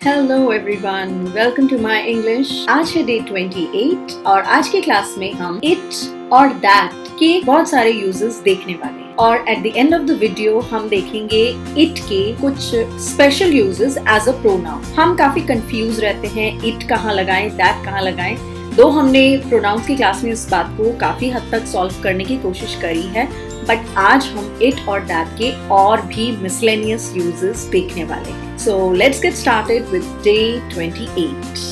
Hello everyone, welcome to my English. आज है day 28 और आज की क्लास में हम इट और दैट के बहुत सारे यूजेस देखने वाले हैं और at the end of the video हम देखेंगे इट के कुछ special uses as a pronoun. हम काफी कंफ्यूज रहते हैं, इट कहाँ लगाएं, दैट कहाँ लगाएं। दो हमने प्रोनाउंस की क्लास में इस बात को काफी हद तक सॉल्व करने की कोशिश करी है, बट आज हम इट और दैट के और भी मिसलेनियस यूजेस देखने वाले हैं। So let's get started with day 28.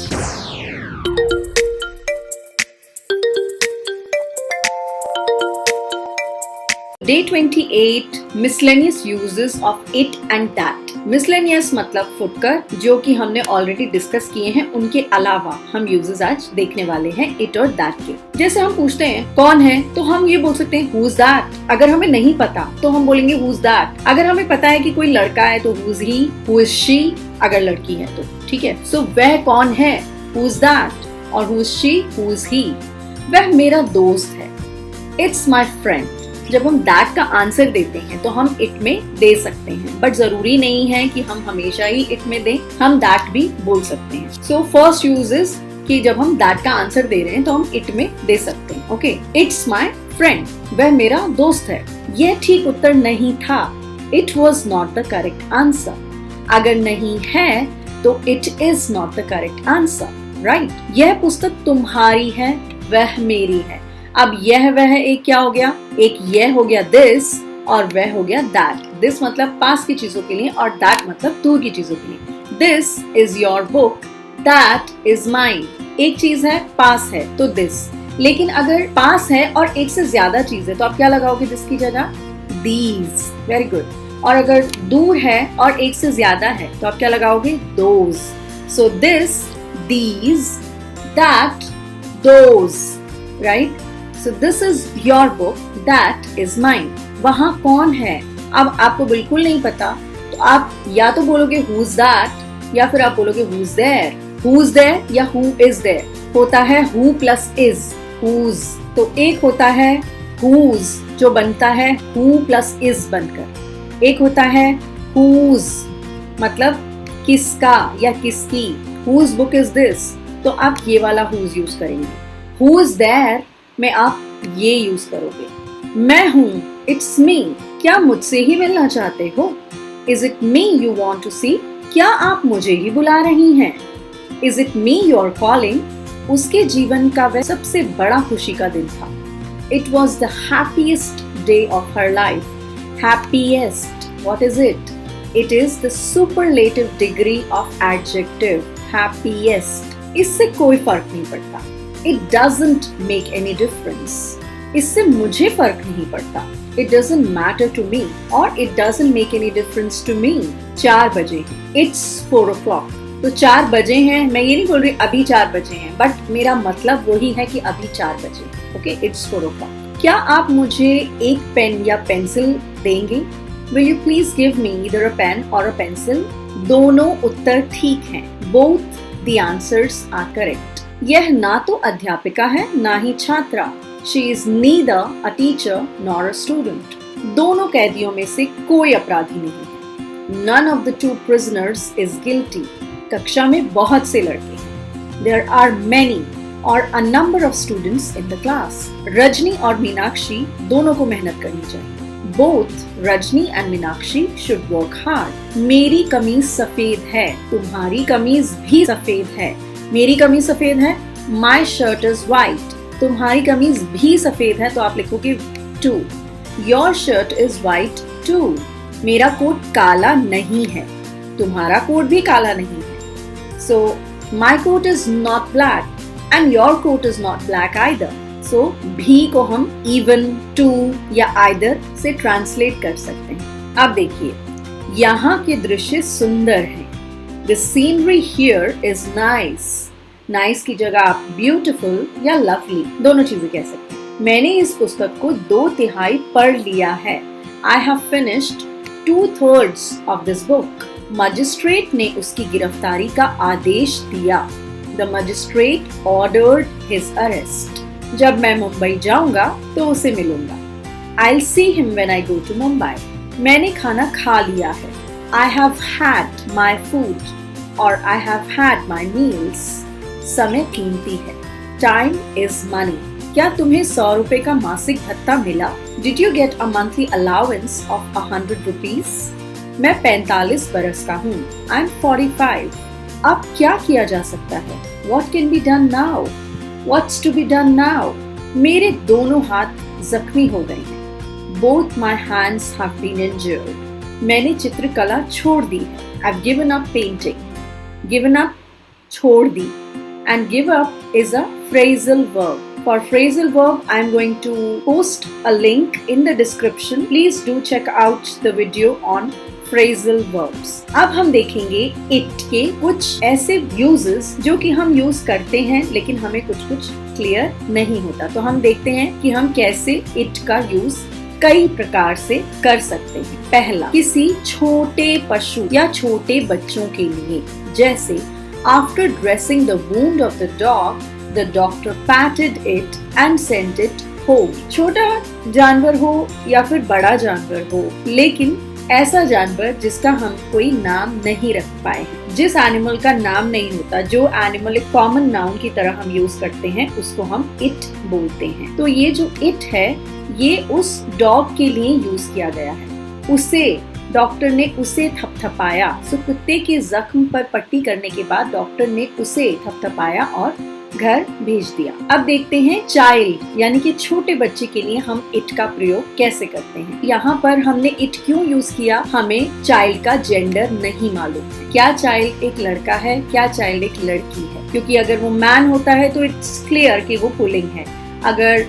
Day 28 miscellaneous uses of it and that. Miscellaneous मतलब फुटकर, जो कि हमने ऑलरेडी डिस्कस किए हैं, उनके अलावा हम यूजेस आज देखने वाले हैं इट और दैट के। जैसे हम पूछते हैं कौन है, तो हम ये बोल सकते हैं who's that। अगर हमें नहीं पता तो हम बोलेंगे who's that। अगर हमें पता है कि कोई लड़का है तो who's he, who is she, अगर लड़की है तो ठीक है। सो वह कौन है, who's that, और who's she, who's he, वह मेरा दोस्त है, it's my friend। जब हम दैट का आंसर देते हैं तो हम इट में दे सकते हैं, बट जरूरी नहीं है कि हम हमेशा ही इट में दें, हम दैट भी बोल सकते हैं। सो फर्स्ट यूज इज कि जब हम दैट का आंसर दे रहे हैं तो हम इट में दे सकते हैं। ओके, इट्स माई फ्रेंड, वह मेरा दोस्त है। यह ठीक उत्तर नहीं था, it was not the correct answer. अगर नहीं है तो it is not the correct answer, right. यह पुस्तक तुम्हारी है, वह मेरी है। अब यह वह एक क्या हो गया, एक यह हो गया दिस और वह हो गया दैट। दिस मतलब पास की चीजों के लिए और दैट मतलब दूर की चीजों के लिए। This is your book, that is mine. एक चीज है, पास है तो दिस, लेकिन अगर पास है और एक से ज्यादा चीज है तो आप क्या लगाओगे दिस की जगह, दीज। Very good. और अगर दूर है और एक से ज्यादा है तो आप क्या लगाओगे, those. So this, these, that, those, right. So this is your book, that is mine. वहाँ कौन है, अब आपको बिल्कुल नहीं पता तो आप या तो बोलोगे who's that या फिर आप बोलोगे who's there। Who's there या who is there होता है who plus is, whose। तो एक होता है whose जो बनता है who plus is बनकर, एक होता है whose मतलब किसका या किसकी। whose book is this, तो आप ये वाला whose यूज करेंगे। who's there में आप ये यूज करोगे। मैं हूँ, इट्स मी, क्या मुझसे ही मिलना चाहते हो। Is it me you want to see, क्या आप मुझे ही बुला रही हैं। Is it me you are calling, उसके जीवन का वह सबसे बड़ा खुशी का दिन था। It was the happiest day of her life. Happiest, what is it, it is the superlative degree of adjective, happiest. इससे कोई फर्क नहीं पड़ता, It doesn't make any difference. इससे मुझे फर्क नहीं पड़ता, It doesn't matter to me, और It doesn't make any difference to me। 4 बजे हैं, It's 4 o'clock। तो 4 बजे हैं, मैं ये नहीं बोल रही अभी 4 बजे हैं, बट मेरा मतलब वही है कि अभी 4 बजे। Okay, It's 4 o'clock। क्या आप मुझे एक पेन या पेंसिल देंगे। Will you please give me either a pen or a pencil? दोनों उत्तर ठीक हैं, both the answers are correct। यह ना तो अध्यापिका है ना ही छात्रा। She is neither a teacher nor a student। दोनों कैदियों में से कोई अपराधी नहीं है। None of the 2 prisoners is guilty। कक्षा में बहुत से लड़के हैं। There are many or a number of students in the class। Rajni और मीनाक्षी दोनों को मेहनत करनी चाहिए। Both Rajni and Meenakshi should work hard। मेरी कमीज सफेद है, तुम्हारी कमीज भी सफेद है। मेरी कमीज सफेद है, My shirt is white। तुम्हारी कमीज भी सफेद है तो आप लिखोगे too। Your shirt is white too। मेरा कोट काला नहीं है, तुम्हारा कोट भी काला नहीं है। So my coat is not black and your coat is not black either। So भी को हम even, to या either से ट्रांसलेट कर सकते हैं। अब देखिए, यहाँ के दृश्य सुंदर हैं। The scenery here is nice। Nice की जगह आप beautiful या lovely दोनों चीजें कह सकते हैं। मैंने इस पुस्तक को 2/3 पढ़ लिया है। I have finished 2/3 of this book। Magistrate ने उसकी गिरफ्तारी का आदेश दिया। The magistrate ordered his arrest। जब मैं मुंबई जाऊंगा तो उसे मिलूंगा। I'll see him when I go to Mumbai। मैंने खाना खा लिया है। I have had my food। और I have had my meals. समय कीमती है. Time is money. क्या तुम्हें 100 रुपए का मासिक भत्ता मिला? Did you get a monthly allowance of 100 rupees? मैं 45 बरस का हूँ. I'm 45. अब क्या किया जा सकता है? What can be done now? What's to be done now? मेरे दोनों हाथ जख्मी हो गए हैं. Both my hands have been injured. मैंने चित्रकला छोड़ दी है. I've given up painting. Given up, छोड़ दी. And give up is a phrasal verb. For phrasal verb, I'm going to post a link in the description. Please do check out the video on phrasal verbs. अब हम देखेंगे it के कुछ ऐसे uses जो कि हम यूज करते हैं लेकिन हमें कुछ क्लियर नहीं होता. तो हम देखते हैं कि हम कैसे it का यूज कई प्रकार से कर सकते हैं. पहला, किसी छोटे पशु या छोटे बच्चों के लिए, जैसे after dressing the wound of the dog, the doctor patted it and sent it home. छोटा जानवर हो या फिर बड़ा जानवर हो, लेकिन ऐसा जानवर जिसका हम कोई नाम नहीं रख पाए हैं, जिस एनिमल का नाम नहीं होता, जो एनिमल एक कॉमन नाउन की तरह हम यूज करते हैं, उसको हम इट बोलते हैं. तो ये जो इट है, ये उस डॉग के लिए यूज किया गया है. उसे डॉक्टर ने उसे थपथपाया. सो कुत्ते के जख्म पर पट्टी करने के बाद डॉक्टर ने उसे थपथपाया और घर भेज दिया. अब देखते हैं चाइल्ड यानी कि छोटे बच्चे के लिए हम इट का प्रयोग कैसे करते हैं. यहाँ पर हमने इट क्यों यूज किया? हमें चाइल्ड का जेंडर नहीं मालूम. क्या चाइल्ड एक लड़का है, क्या चाइल्ड एक लड़की है? क्योंकि अगर वो मैन होता है तो इट्स क्लियर कि वो पुलिंग है. अगर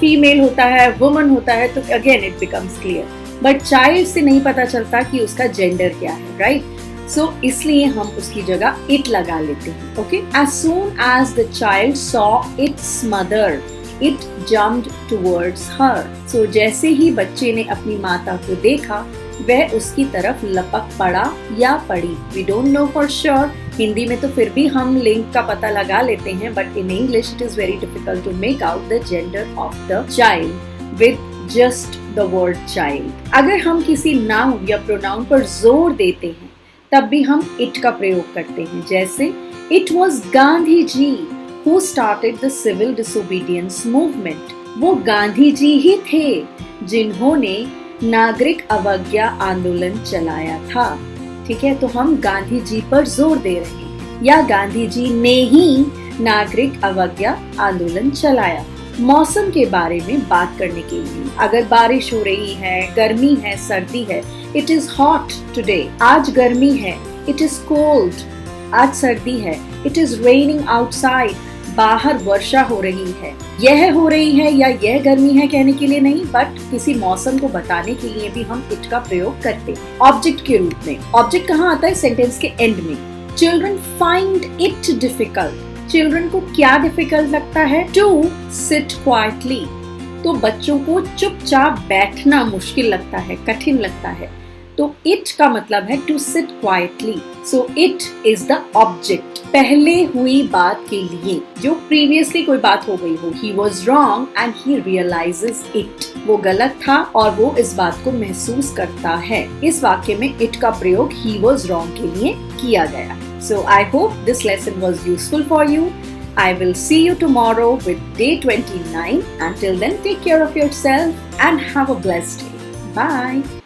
फीमेल होता है, वुमन होता है, तो again it becomes clear. But child से नहीं पता चलता कि उसका जेंडर क्या है, राइट? सो इसलिए हम उसकी जगह इट लगा लेते हैं. Okay, as soon as the child saw its mother, it jumped towards her. So जैसे ही बच्चे ने अपनी माता को देखा, वह उसकी तरफ लपक पड़ा या पड़ी. We don't know for sure. Hindi में तो फिर भी हम लिंग का पता लगा लेते हैं, but in English it is very difficult to make out the gender of the child with just the word child. अगर हम किसी नाउन या प्रोनाउन पर जोर देते हैं, तब भी हम इट का प्रयोग करते हैं. जैसे it was Gandhi ji who started the civil disobedience movement. वो गांधी जी ही थे जिन्होंने नागरिक अवज्ञा आंदोलन चलाया था. ठीक है, तो हम गांधी जी पर जोर दे रहे हैं, या गांधी जी ने ही नागरिक अवज्ञा आंदोलन चलाया. मौसम के बारे में बात करने के लिए, अगर बारिश हो रही है, गर्मी है, सर्दी है, इट इज हॉट टुडे, आज गर्मी है. इट इज कोल्ड, आज सर्दी है. इट इज रेनिंग आउटसाइड, बाहर वर्षा हो रही है. यह हो रही है या यह गर्मी है कहने के लिए नहीं, बट किसी मौसम को बताने के लिए भी हम इट का प्रयोग करते हैं ऑब्जेक्ट के रूप में. ऑब्जेक्ट कहाँ आता है? सेंटेंस के एंड में. Children find it difficult. Children को क्या डिफिकल्ट लगता है? To sit quietly. तो बच्चों को चुपचाप बैठना मुश्किल लगता है, कठिन लगता है. तो इट का मतलब है to sit quietly. So it is the object. पहले हुई बात के लिए, जो प्रीवियसली कोई बात हो गई हो, he was wrong and he realizes it. वो गलत था और वो इस बात को महसूस करता है. इस वाक्य में इट का प्रयोग he was wrong के लिए किया गया. So I hope this lesson was useful for you. I will see you tomorrow with day 29. Until then, take care of yourself and have a blessed day. Bye.